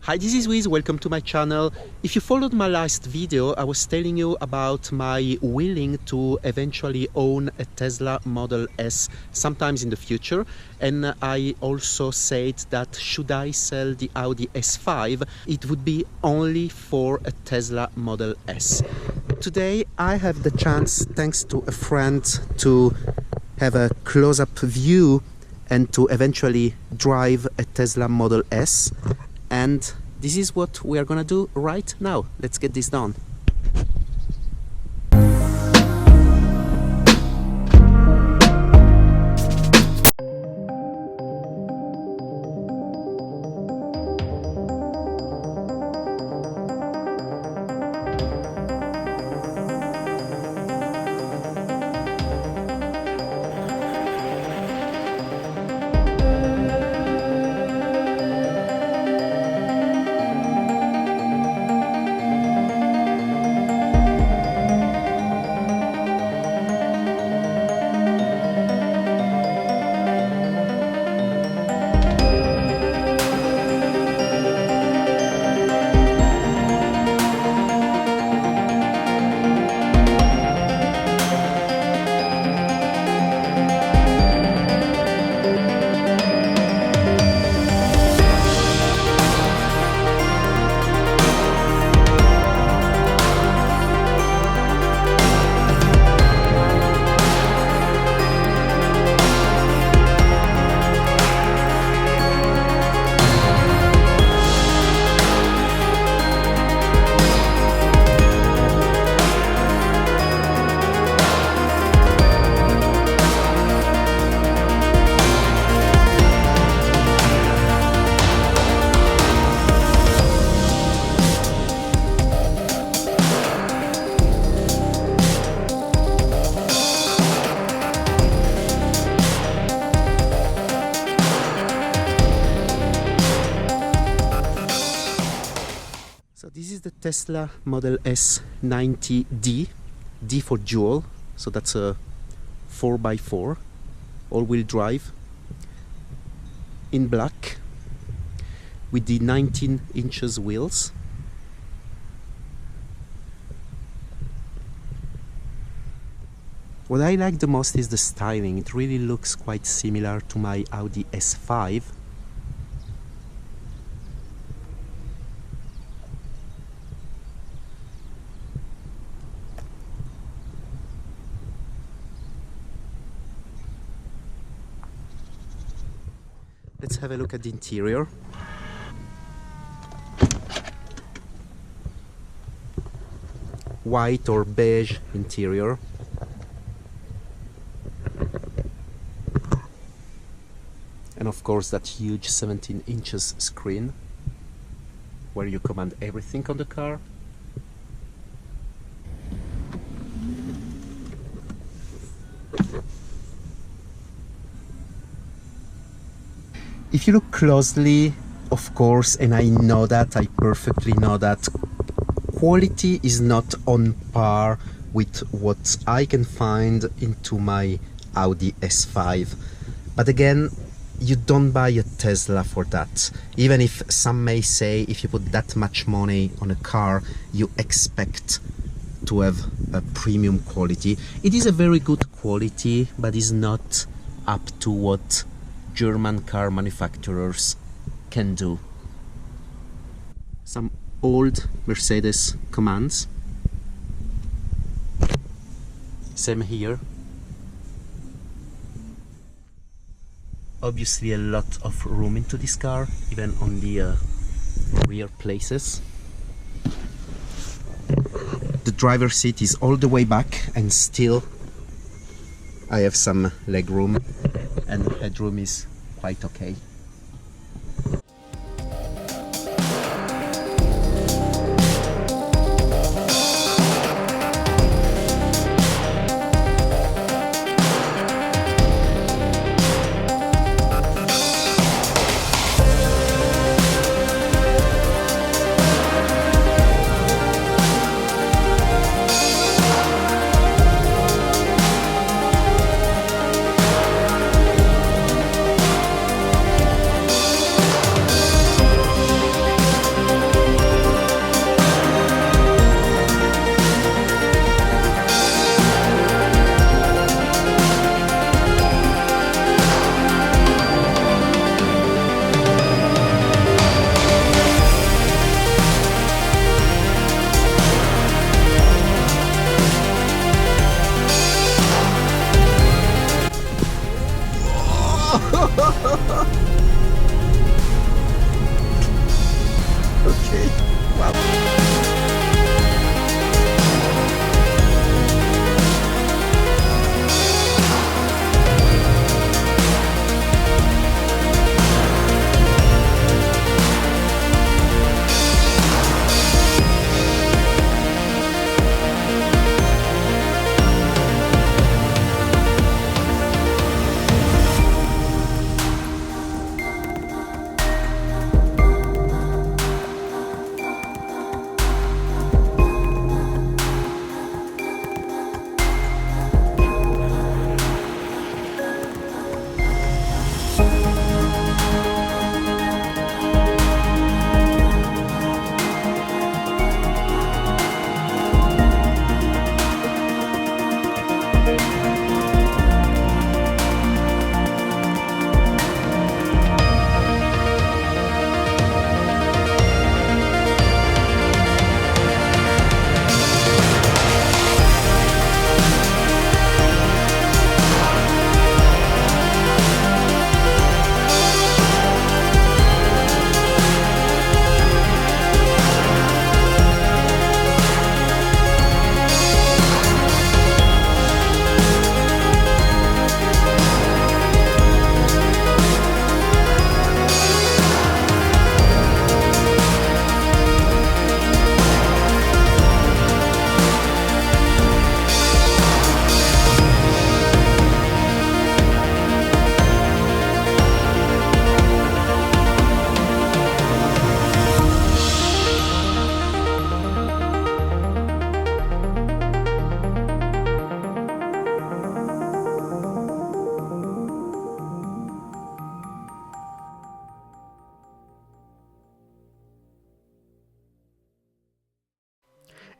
Hi, this is Wiz, welcome to my channel. If you followed my last video, I was telling you about my willing to eventually own a Tesla Model S sometimes in the future. And I also said that should I sell the Audi S5, it would be only for a Tesla Model S. Today I have the chance, thanks to a friend, to have a close-up view and to eventually drive a Tesla Model S. And this is what we are gonna do right now. Let's get this done. So this is the Tesla Model S 90D, D for dual, so that's a 4x4 all-wheel drive in black with the 19 inches wheels. What I like the most is the styling. It really looks quite similar to my Audi S5. Let's have a look at the interior. White or beige interior. And of course that huge 17 inches screen where you command everything on the car. If you look closely, of course, and I know that, I perfectly know that, quality is not on par with what I can find into my Audi S5. But again, you don't buy a Tesla for that. Even if some may say if you put that much money on a car, you expect to have a premium quality. It is a very good quality, but is not up to what German car manufacturers can do. Some old Mercedes commands. Same here. Obviously a lot of room into this car, even on the rear places. The driver's seat is all the way back and still I have some leg room, and headroom is quite okay.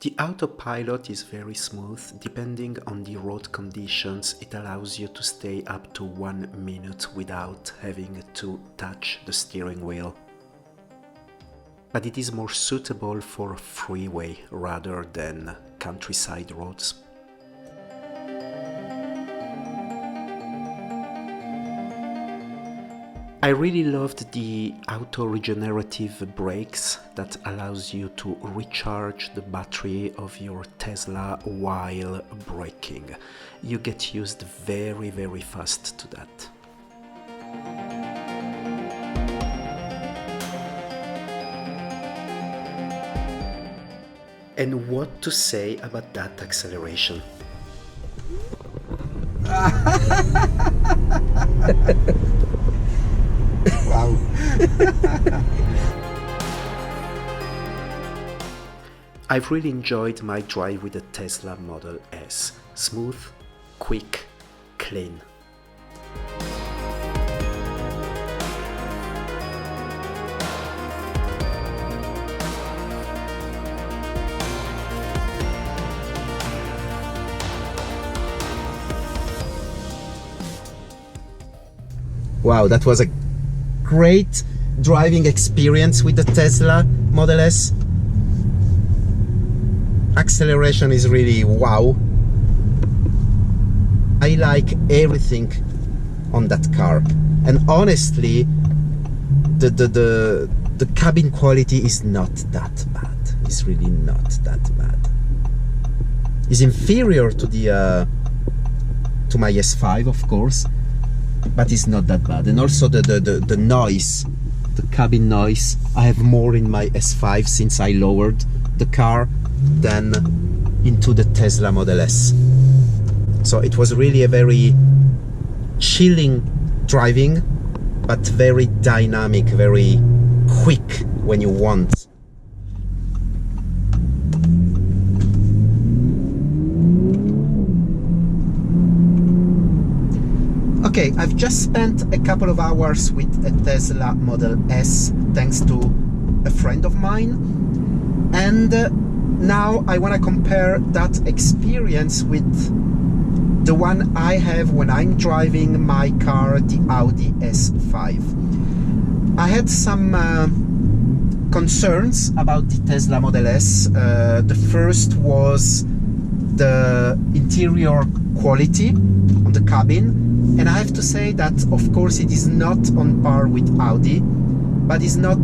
The autopilot is very smooth. Depending on the road conditions, it allows you to stay up to 1 minute without having to touch the steering wheel. But it is more suitable for freeway rather than countryside roads. I really loved the auto-regenerative brakes that allows you to recharge the battery of your Tesla while braking. You get used very, very fast to that. And what to say about that acceleration? Wow. I've really enjoyed my drive with the Tesla Model S. Smooth, quick, clean. Wow, that was a great driving experience with the Tesla Model S. Acceleration is really wow. I like everything on that car, and honestly the cabin quality is not that bad. It's really not that bad. It's inferior to the to my S5, of course, but it's not that bad. And also the noise, the cabin noise, I have more in my S5 since I lowered the car than into the Tesla Model S. So it was really a very chilling driving, but very dynamic, very quick when you want. Okay, I've just spent a couple of hours with a Tesla Model S thanks to a friend of mine, and now I want to compare that experience with the one I have when I'm driving my car, the Audi S5. I had some concerns about the Tesla Model S. The first was the interior quality on the cabin. And I have to say that, of course, it is not on par with Audi, but it's not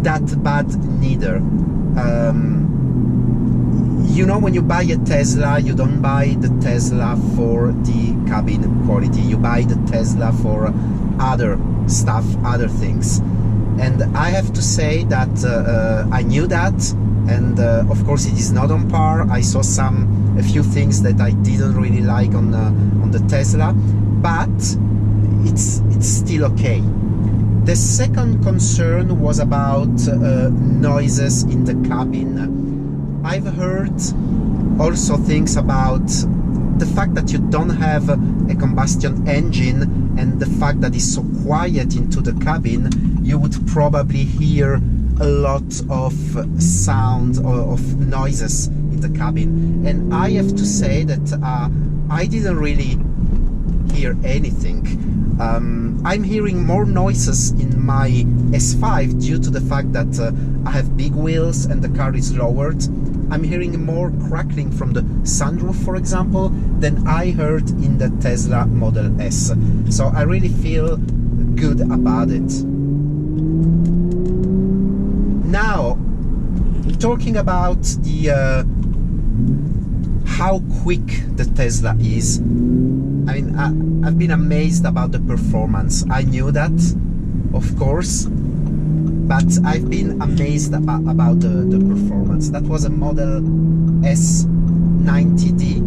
that bad neither. You know, when you buy a Tesla, you don't buy the Tesla for the cabin quality. You buy the Tesla for other stuff, other things. And I have to say that I knew that, and of course it is not on par. I saw a few things that I didn't really like on the Tesla, but it's still okay. The second concern was about noises in the cabin. I've heard also things about the fact that you don't have a combustion engine, and the fact that it's so quiet into the cabin, you would probably hear a lot of sound or of noises in the cabin. And I have to say that I didn't really hear anything. I'm hearing more noises in my S5 due to the fact that I have big wheels and the car is lowered. I'm hearing more crackling from the sunroof, for example, than I heard in the Tesla Model S. So I really feel good about it. Now, talking about the how quick the Tesla is, I mean, I've been amazed about the performance. I knew that, of course, but I've been amazed about the performance. That was a Model S90D,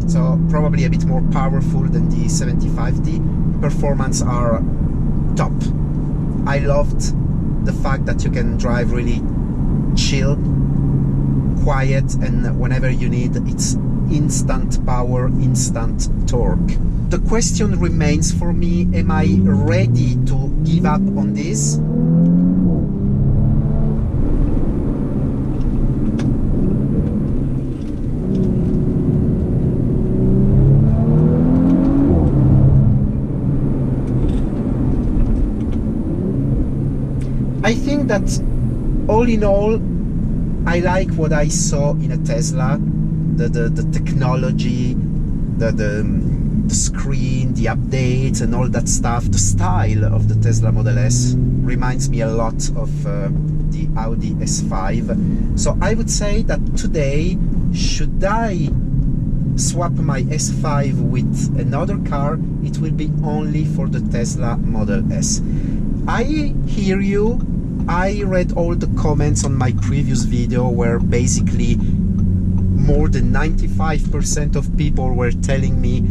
so probably a bit more powerful than the 75D. Performance are top. I loved the fact that you can drive really chill, quiet, and whenever you need, it's instant power, instant torque. The question remains for me, am I ready to give up on this? I think that all in all, I like what I saw in a Tesla, the technology, the screen, the updates and all that stuff. The style of the Tesla Model S reminds me a lot of the Audi S5. So I would say that today, should I swap my S5 with another car, it will be only for the Tesla Model S. I hear you. I read all the comments on my previous video where basically more than 95% of people were telling me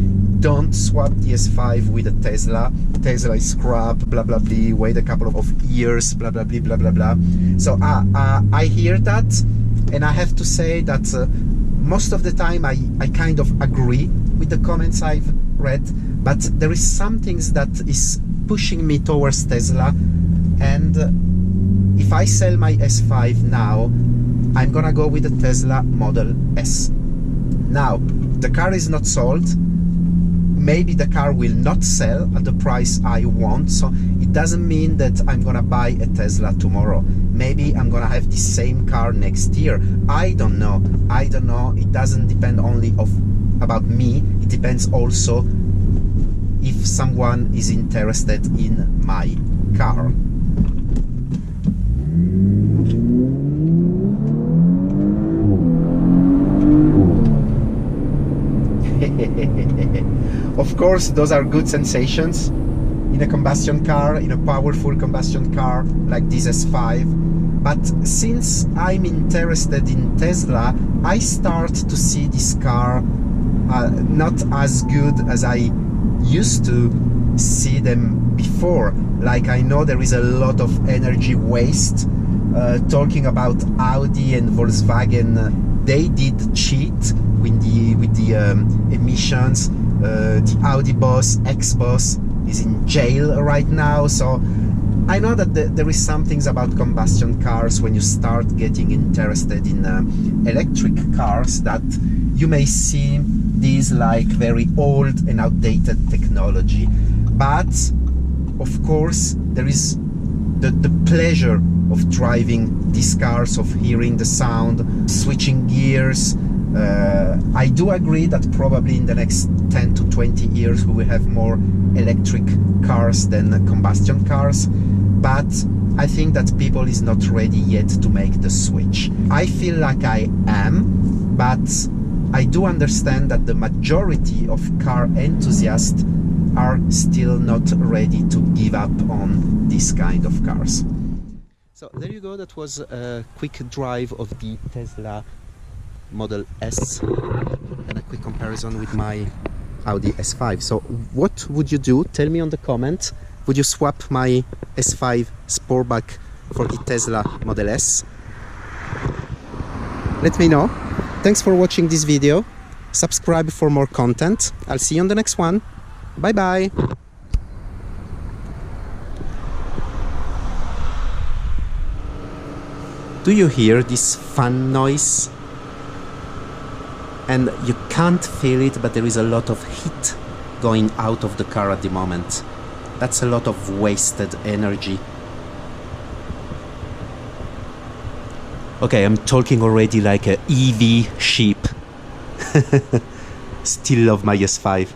don't swap the S5 with a Tesla. Tesla is crap, blah blah blah, wait a couple of years, blah blah blah blah blah blah. So I hear that, and I have to say that most of the time I kind of agree with the comments I've read, but there is some things that is pushing me towards Tesla, and if I sell my S5 now, I'm gonna go with the Tesla Model S. Now, the car is not sold. Maybe the car will not sell at the price I want, so it doesn't mean that I'm gonna buy a Tesla tomorrow. Maybe I'm gonna have the same car next year. I don't know. I don't know. It doesn't depend only about me. It depends also if someone is interested in my car. Of course, those are good sensations in a combustion car, in a powerful combustion car like this S5. But since I'm interested in Tesla, I start to see this car not as good as I used to see them before. Like, I know there is a lot of energy waste. Talking about Audi and Volkswagen, they did cheat with the emissions. The Audi boss, ex-boss, is in jail right now. So I know that there is some things about combustion cars when you start getting interested in electric cars that you may see these like very old and outdated technology. But of course there is the pleasure of driving these cars, of hearing the sound, switching gears. I do agree that probably in the next 10 to 20 years we will have more electric cars than combustion cars, but I think that people is not ready yet to make the switch. I feel like I am, but I do understand that the majority of car enthusiasts are still not ready to give up on this kind of cars. So there you go, that was a quick drive of the Tesla Model S and a quick comparison with my Audi S5. So what would you do? Tell me on the comment. Would you swap my S5 Sportback for the Tesla Model S? Let me know. Thanks for watching this video. Subscribe for more content. I'll see you on the next one. Bye bye. Do you hear this fan noise? And you can't feel it, but there is a lot of heat going out of the car at the moment. That's a lot of wasted energy. Okay, I'm talking already like a EV sheep. Still love my S5.